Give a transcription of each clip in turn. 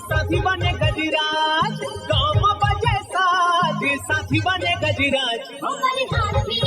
साथी बने गजराज, गाँव में बजे साज, साथी बने गजराज। हमारे हाथी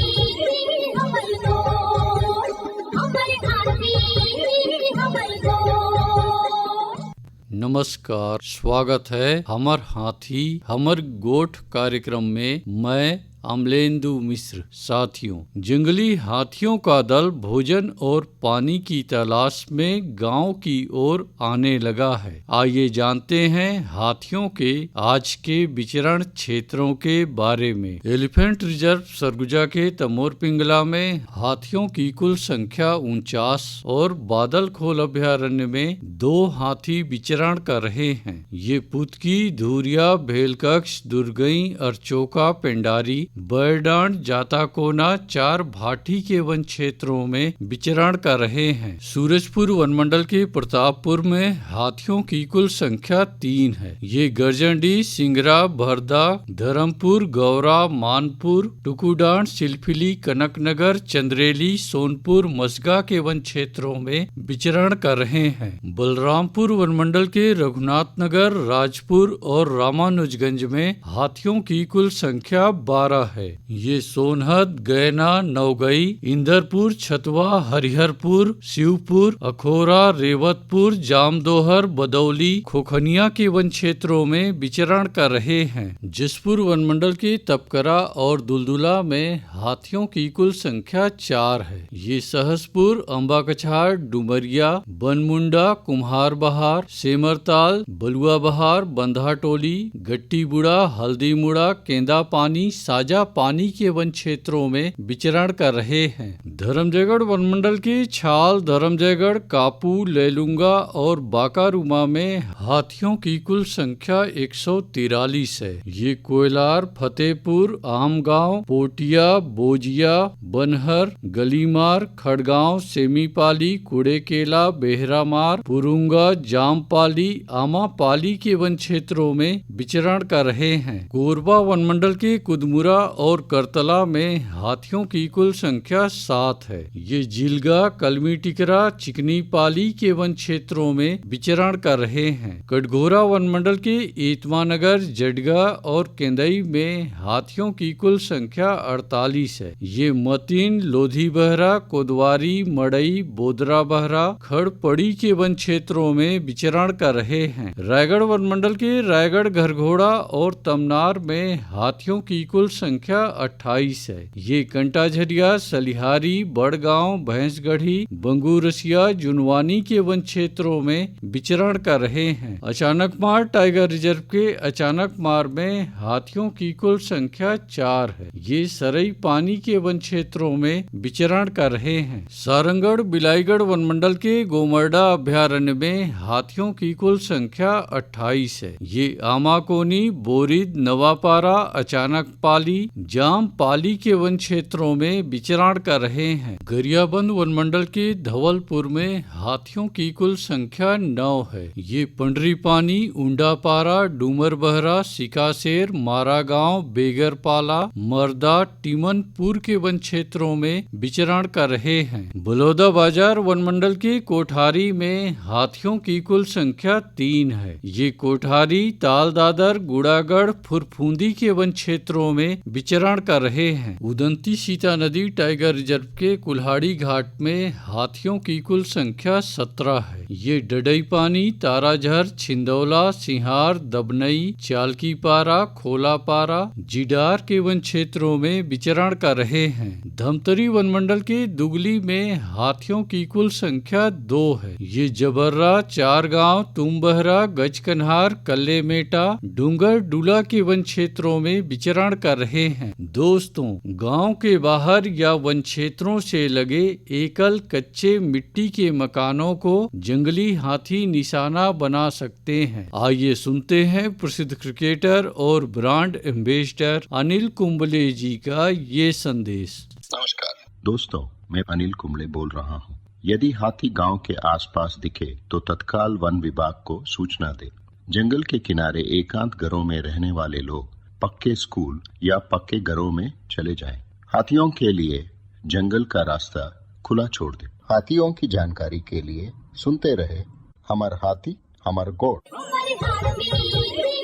हमारे दोस्त, हमारे हाथी हमारे दोस्त। नमस्कार, स्वागत है हमर हाथी हमर गोठ कार्यक्रम में। मैं अमलेंदु मिश्र। साथियों, जंगली हाथियों का दल भोजन और पानी की तलाश में गांव की ओर आने लगा है। आइए जानते हैं हाथियों के आज के विचरण क्षेत्रों के बारे में। एलिफेंट रिजर्व सरगुजा के तमोर पिंगला में हाथियों की कुल संख्या 49 और बादल खोल अभ्यारण्य में 2 हाथी विचरण कर रहे हैं। ये पुतकी, धूरिया, भेलकक्ष, दुर्गई, अरचोका, पेंडारी, बरडांड, जाताकोना 4 भाटी के वन क्षेत्रों में विचरण कर रहे हैं। सूरजपुर वनमंडल के प्रतापपुर में हाथियों की कुल संख्या 3 है। ये गर्जनडी, सिंगरा, भरदा, धर्मपुर, गौरा, मानपुर, टुकुडांड, सिलफिली, कनकनगर, चंद्रेली, सोनपुर, मसगा के वन क्षेत्रों में विचरण कर रहे हैं। बलरामपुर वनमंडल के रघुनाथनगर, राजपुर और रामानुजगंज में हाथियों की कुल संख्या 12 है। ये सोनहद, गैना, नवगई, इंदरपुर, छतवा, हरिहरपुर, शिवपुर, अखोरा, रेवतपुर, जामदोहर, बदौली, खोखनिया के वन क्षेत्रों में विचरण कर रहे हैं। जसपुर वनमंडल के तपकरा और दुलदुला में हाथियों की कुल संख्या 4 है। ये सहसपुर, अम्बाकछाड़, डुमरिया, बनमुंडा, कुम्हार बहार, सेमरताल, बलुआ बहार, बंधाटोली, गट्टीबुड़ा, हल्दीमुड़ा, केंदा पानी, साजा पानी के वन क्षेत्रों में विचरण कर रहे हैं। धर्मजयगढ़ वनमंडल के छाल, धर्मजयगढ़, कापू, लेलुंगा और बाकारूमा में हाथियों की कुल संख्या 143 है। ये कोयलार, फतेहपुर, आमगांव, पोटिया, बोजिया, बनहर, गलीमार, खड़गांव, सेमीपाली, कुड़ेकेला, बेहरामार, पुरुंगा, जामपाली, आमापाली के वन क्षेत्रों में विचरण कर रहे हैं। कोरबा वनमंडल के कुदमुरा और करतला में हाथियों की कुल संख्या 7 है। ये जिलगा, कलमी टिकरा, चिकनी पाली के वन क्षेत्रों में विचरण कर रहे हैं। कटघोरा वनमंडल के एतमानगर, जडगा और केंदई में हाथियों की कुल संख्या 48 है। ये मतीन, लोधी बहरा, कोदवारी, मड़ई, बोदरा बहरा, खड़पड़ी के वन क्षेत्रों में विचरण कर रहे हैं। रायगढ़ वनमंडल के रायगढ़, घरघोड़ा और तमनार में हाथियों की कुल संख्या 28 है। ये कंटाझरिया, सलिहारी, बड़गांव, भैंसगढ़ी, बंगूरसिया, जुनवानी के वन क्षेत्रों में विचरण कर रहे हैं। अचानकमार टाइगर रिजर्व के अचानकमार में हाथियों की कुल संख्या 4 है। ये सरई पानी के वन क्षेत्रों में विचरण कर रहे हैं। सारंगढ़ बिलाईगढ़ वनमंडल के गोमरडा अभ्यारण्य में हाथियों की कुल संख्या 28 है। ये आमाकोनी, बोरिद, नवापारा, अचानक पाली, जाम पाली के वन क्षेत्रों में विचरण कर रहे हैं। गरियाबंद वनमंडल के धवलपुर में हाथियों की कुल संख्या 9 है। ये पंडरी पानी, उंडापारा, डूमर बहरा, सिकासेर, मारागांव, बेगरपाला, मर्दा, टिमनपुर के वन क्षेत्रों में विचरण कर रहे हैं। बलौदा बाजार वनमंडल के कोठारी में हाथियों की कुल संख्या 3 है। ये कोठारी, ताल दादर, गुड़ागढ़, फुरफूंदी के वन क्षेत्रों में विचरण कर रहे हैं। उदंती सीता नदी टाइगर रिजर्व के कुल्हाड़ी घाट में हाथियों की कुल संख्या 17 है। ये डडई पानी, ताराझर, छिंदौला, सिंहार, दबनई, चालकीपारा, खोलापारा, जिडार के वन क्षेत्रों में विचरण कर रहे हैं। धमतरी वनमंडल के दुगली में हाथियों की कुल संख्या 2 है। ये जबर्रा, चारगांव, तुम्बहरा, गजकन्हार, कल्लेमेटा, डूंगर डूला के वन क्षेत्रों में विचरण कर रहे हैं। दोस्तों, गांव के बाहर या वन क्षेत्रों से लगे एकल कच्चे मिट्टी के मकानों को जंगली हाथी निशाना बना सकते हैं। आइए सुनते हैं प्रसिद्ध क्रिकेटर और ब्रांड एम्बेसडर अनिल कुंबले जी का ये संदेश। नमस्कार दोस्तों, मैं अनिल कुंबले बोल रहा हूँ। यदि हाथी गांव के आसपास दिखे तो तत्काल वन विभाग को सूचना दे। जंगल के किनारे एकांत घरों में रहने वाले लोग पक्के स्कूल या पक्के घरों में चले जाएं। हाथियों के लिए जंगल का रास्ता खुला छोड़ दे। हाथियों की जानकारी के लिए सुनते रहे हमार हाथी हमार गोठ। हमारे हाथी